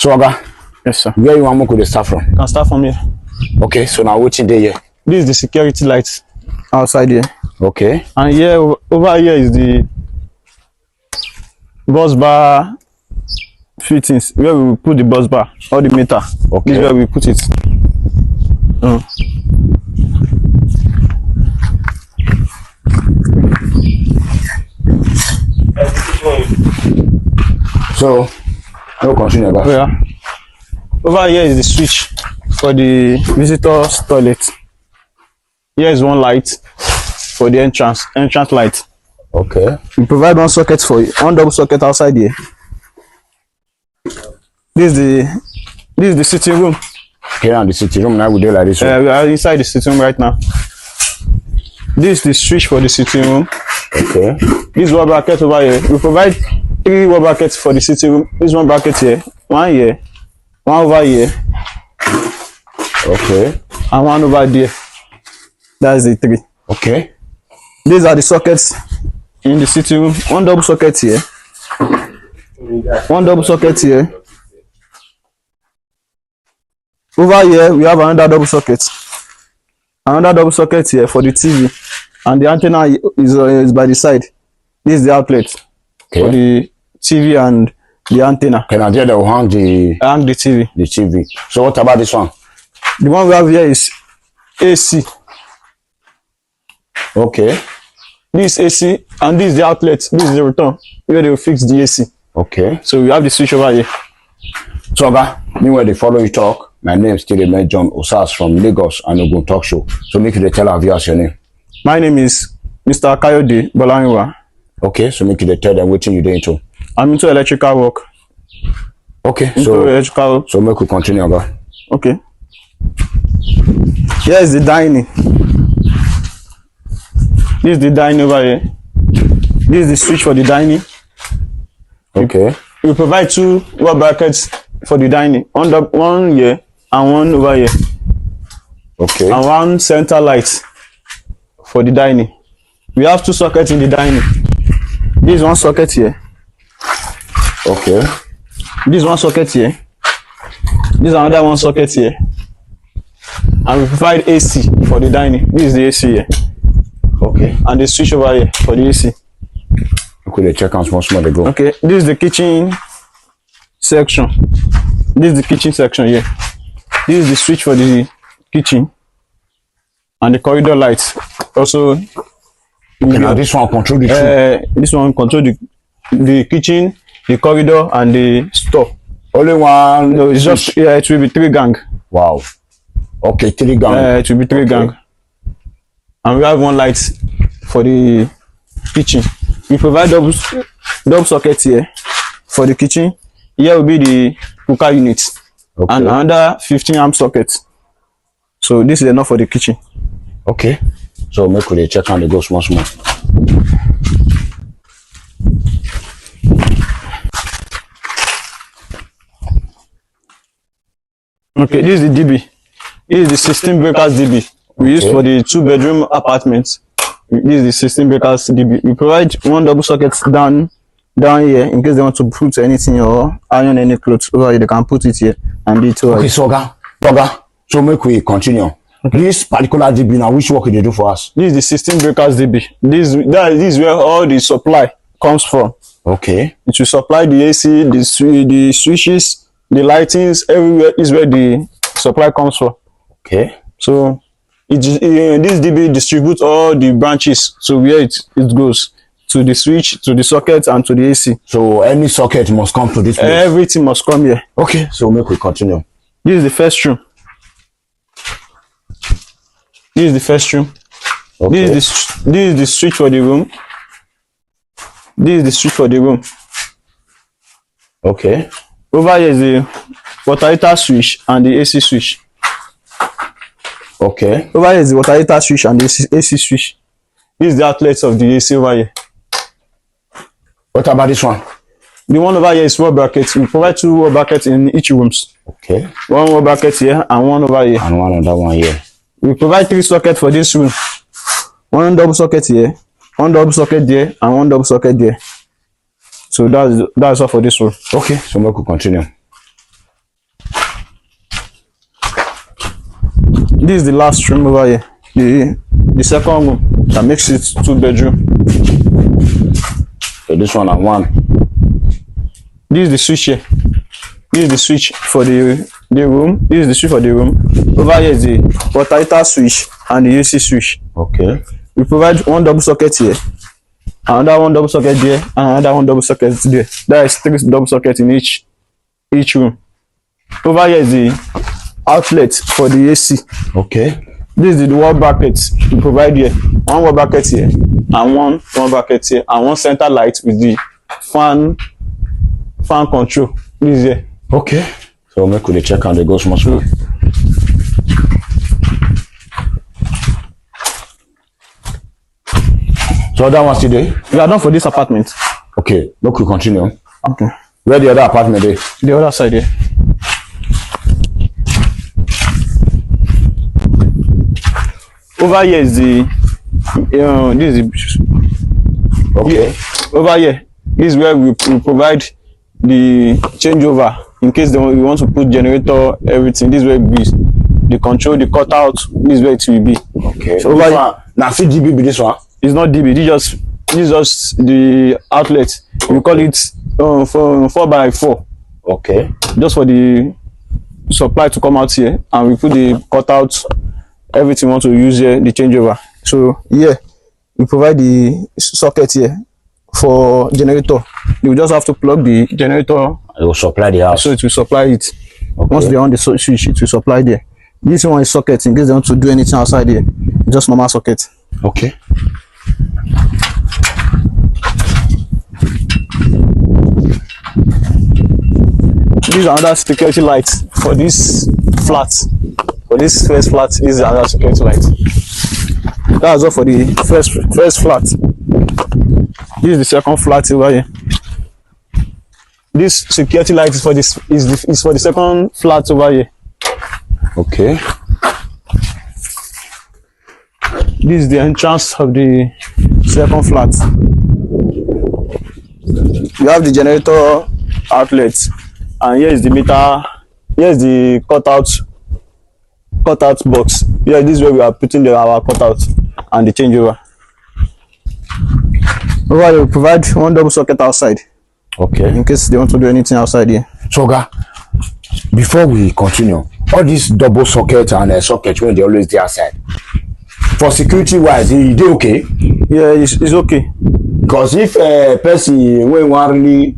So, Oga, Yes, sir. where you want to start from? Can start from here. Okay, so now what's in there here? This is the security light outside here. Okay. And here, over here is the bus bar fittings, where we will put the bus bar or the meter. Okay. This is where we put it. So, no continue about. Yeah. Over here is the switch for the visitors toilet. Here is one light for the entrance light. Okay. We provide one socket for you, one double socket outside here. This is the sitting room. Here on the sitting room now we do like this. We are inside the sitting room right now. This is the switch for the sitting room. Okay. This one bracket over here. We provide 3 wall brackets for the sitting room. This one bracket here, one here, one over here, Okay. and one over there. That's the 3. Okay. These are the sockets in the sitting room. One double socket here. One double socket here. Over here, we have another double socket. Another double socket here for the TV. And the antenna is by the side. This is the outlet for the TV and the antenna. Can I get the hang the TV. the TV? So what about this one? The one we have here is AC. Okay. This is AC and this is the outlet. This is the return where they will fix the AC. Okay. So we have the switch over here. So Oga, meanwhile they follow you talk. My name is still John Osas from Lagos and Ogun Talk Show. So make you tell our viewers your name. My name is Mr. Kayode Bolaniwa. Okay, so make you tell them what you do into. I'm into electrical work. Okay, so make we continue, Oga. Okay. Here is the dining. This is the dining over here. This is the switch for the dining. Okay. We provide 2 wall brackets for the dining. One here and one over here. Okay. And one center light for the dining. We have 2 sockets in the dining. This is one socket here. Okay. This is one socket here. This is another one socket here. And we provide AC for the dining. This is the AC here. Okay. And the switch over here for the AC. Okay, check out small they go. Okay, this is the kitchen section. This is the kitchen section here. This is the switch for the kitchen. And the corridor lights. Also, Okay, now this one control the two. this one control the kitchen, the corridor, and the store. Only one. No, it's just it will be 3 gang. Wow. Okay, 3 gang. It will be 3 gang. And we have one light for the kitchen. We provide double socket here for the kitchen. Here will be the cooker unit. Okay. And another 15 amp socket. So this is enough for the kitchen. Okay. So make we check on the go small. Okay, this is the DB. This is the 16 breakers DB we use for the 2-bedroom apartments. This is the 16 breakers DB. We provide 1 double socket down here in case they want to put anything or iron any clothes over here. They can put it here and do it over. Okay, so Oga, so make we continue. Okay. This particular DB now, which work they do for us? This is the 16 breakers DB. This is where all the supply comes from. Okay. It will supply the AC, the switches, the lightings, everywhere is where the supply comes from. Okay. So this DB distributes all the branches to where it goes, to the switch, to the socket, and to the AC. So any socket must come to this place? Everything must come here. Okay, so make we continue. This is the first room. This is the first room. Okay. This is the switch for the room. This is the switch for the room. Okay. Over here is the water heater switch and the AC switch. Okay. Over here is the water heater switch and the AC switch. This is the outlets of the AC over here. What about this one? The one over here is wall brackets. We provide 2 wall brackets in each rooms. Okay. 1 wall bracket here and 1 over here. And one other one here. We provide 3 sockets for this room. 1 double socket here, 1 double socket there, and 1 double socket there. So that's all for this room. Okay, so we could continue. This is the last room over here. The second room that makes it 2 bedroom. So this one and one. This is the switch here. This is the switch for the room. This is the switch for the room. Over here is the water heater switch and the AC switch. Okay. We provide one double socket here, another one double socket there, and another one double socket there. That is 3 double sockets in each room. Over here is the outlet for the AC. Okay. This is the wall bracket we provide here. One wall bracket here, and one bracket here, and one center light with the fan control. This is here. Okay. So make we check and they go small small. So that one still there? We are done for this apartment. Okay. Look, we continue. Okay. Where the other apartment is? The other side here. Over here is the this is Okay. over here. This is where we provide the changeover in case we want to put generator, everything. This is where it be. The control, the cutout. This is where it will be. Okay. So over here, now see DB be this one. it's not DB. This is just the outlet. We call it 4x4. Okay. Just for the supply to come out here, and we put the cutout, everything we want to use here, the changeover. So here we provide the socket here for generator. You just have to plug the generator, It will supply the house. so it will supply it. Okay. Once they're on the switch, it will supply there. This one is socket in case they want to do anything outside here. Just normal socket. Okay. These are another security lights for this flat. For this first flat, this is another security light. That's all for the first flat. This is the second flat over here. This security light is for this is for the second flat over here. Okay. This is the entrance of the second flat. You have the generator outlet, and here is the meter. Here is the cutout box. Yeah, this is where we are putting our cutout and the changeover. Over here, we provide one double socket outside Okay. in case they want to do anything outside here. So, before we continue, all these double socket and socket when they always there outside, for security wise, they okay? Yeah, it's okay. Because if a person when want really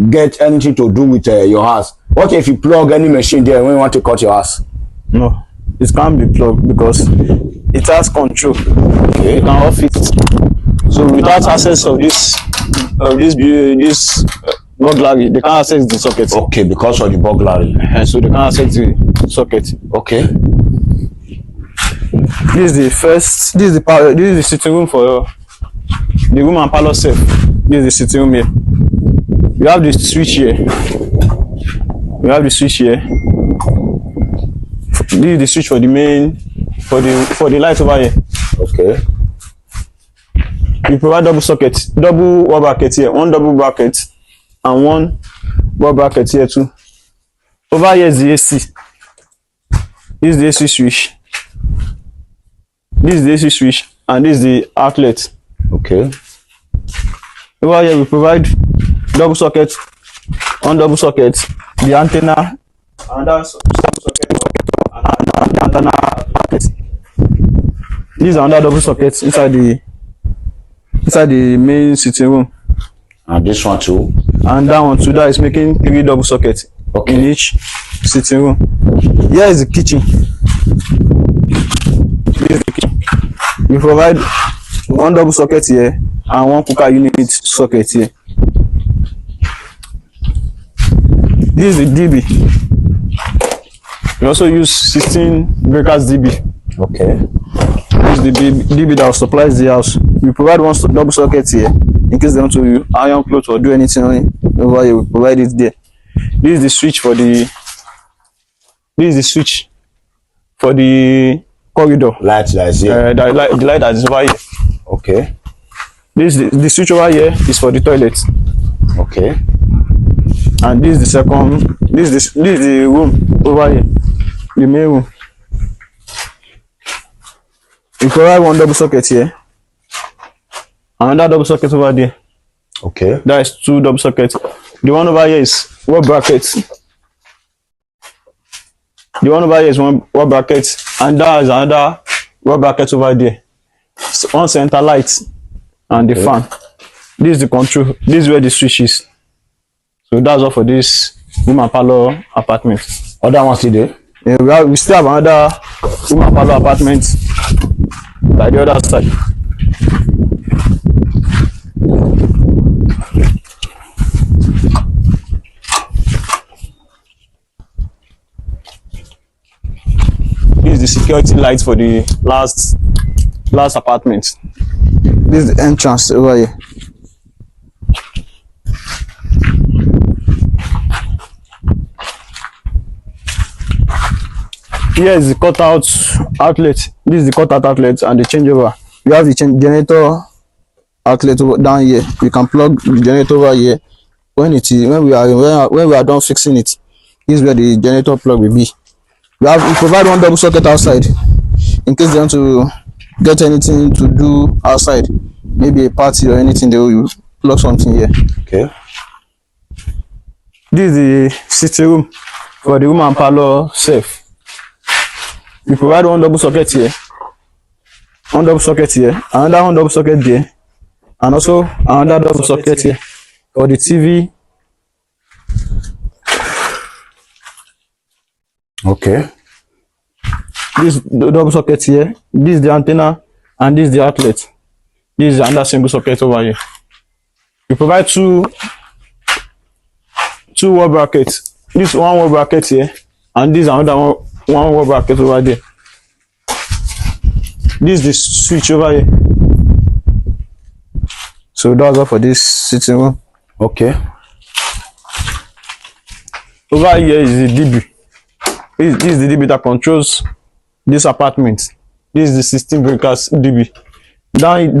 get anything to do with your house, what if you plug any machine there when you want to cut your house? No, it can't be plugged because it has control. Okay. You can off it. So without access of this burglary, they can't access the socket. Okay, because of the burglary. And so they can't access the socket. Okay. This is the sitting room for the room and parlor safe. This is the sitting room here. We have the switch here. We have the switch here. This is the switch for the main for the light over here. Okay. We provide double wall bracket here, one double bracket and one wall bracket here too. Over here is the AC. This is the AC switch. This is the AC switch, and this is the outlet. Okay. Over here we provide double socket, one double socket, the antenna, another double socket, and the antenna outlet. These are another double sockets inside the main sitting room. And this one too. And that one too, that is making 3 double sockets in each sitting room. Here is the kitchen. This is the kitchen. We provide one double socket here and one cooker unit socket here. This is the DB. We also use 16 breakers DB. Okay. This is the DB that supplies the house. We provide one double socket here in case they want to iron clothes or do anything on it. Over here, we provide it there. This is the switch for the. This is the switch for the corridor. Light that is here. The light that is over here. Okay. This is the switch over here is for the toilet. Okay. And this is the second. This is the room over here, the main room. We provide one double socket here. Another double socket over there. Okay. That is two double sockets. The one over here is wall brackets. The one over here is one wall bracket, and that is another wall bracket over there. So one center light and the fan. This is the control. This is where the switch is. So that's all for this room and parlor apartment. Other one still there? Yeah, we still have another room and parlor apartment by the other side. This is the security light for the last apartment. This is the entrance over here. Here is the cutout outlet. This is the cutout outlet and the changeover. We have the generator outlet over down here. We can plug the generator over here when we are done fixing it. This is where the generator plug will be. We provide one double socket outside in case they want to get anything to do outside, maybe a party or anything. They will plug something here. Okay. This is the sitting room for the room and parlor safe. We provide one double socket here, another one double socket there, and also another double socket here for the TV. Okay. This double socket here, this is the antenna, and this is the outlet. This is another single socket over here. We provide two wall brackets. This one wall bracket here, and this another one wall bracket over there. This is the switch over here. So that's all for this sitting room. Okay. Over here is the DB. This is the DB that controls this apartment. This is the 16 breakers DB. Down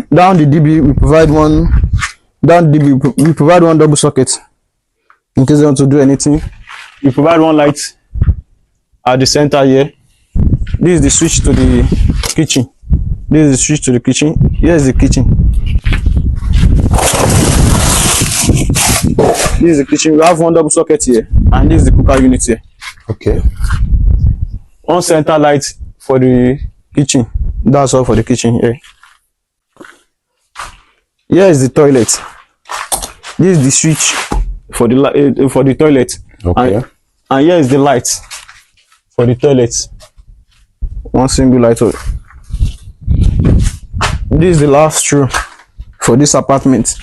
the DB we provide one. Down DB we provide one double socket in case they want to do anything. We provide one light at the center here. This is the switch to the kitchen. This is the switch to the kitchen. Here is the kitchen. This is the kitchen. We have one double socket here, and this is the cooker unit here. Okay. One center light for the kitchen. That's all for the kitchen here. Here is the toilet. This is the switch for the toilet. Okay. And here is the light for the toilet. One single light. This is the last room for this apartment.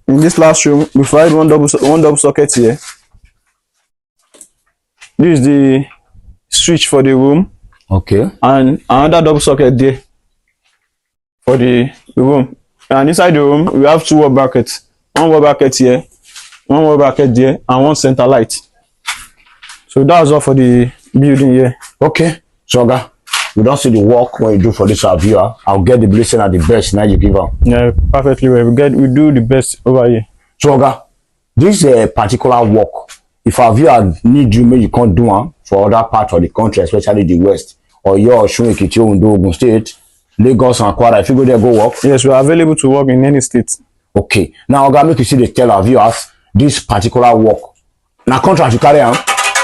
In this last room, we provide one double socket here. This is the switch for the room. Okay. And another double socket there for the room. And inside the room, we have two wall brackets. One wall bracket here, one wall bracket there, and one center light. So that's all for the building here. Okay. So, we don't see the work when you do for this viewer. I'll get the blessing at the best now you give out. Yeah, perfectly well. We do the best over here. So, this particular work, if our viewer need you, maybe you can't do one for other parts of the country, especially the West, or your Shun-Ekiti, Ondo, Ogun State, Lagos and Kwara, if you go there, go work. Yes, we are available to work in any state. Okay. Now, Oga, make you see the tell our viewers this particular work. Now, contract you carry on.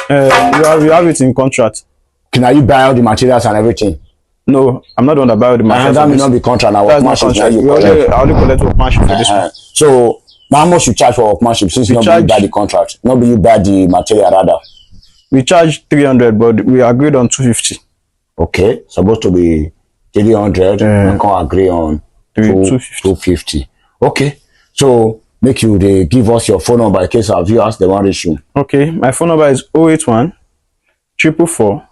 We have it in contract. Can you buy all the materials and everything? No, I'm not the one that buy all the materials. That may not be contract. Now, workmanship. I only collect workmanship for this one. So, how much you charge for workmanship since you not buy the contract? Not be you buy the material rather. We charge 300, but we agreed on 250. Okay, supposed to be 300. We can agree on 250. Okay, so make you they give us your phone number in case our viewers they want reach you. Okay, my phone number is 081 444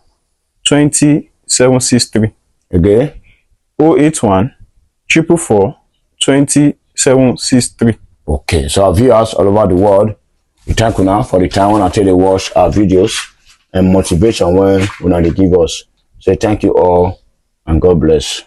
20 763. Okay. 081 444 20 763. Okay, so our viewers all over the world, we thank you now for the time when I tell you watch our videos and motivation when they give us. Say thank you all and God bless.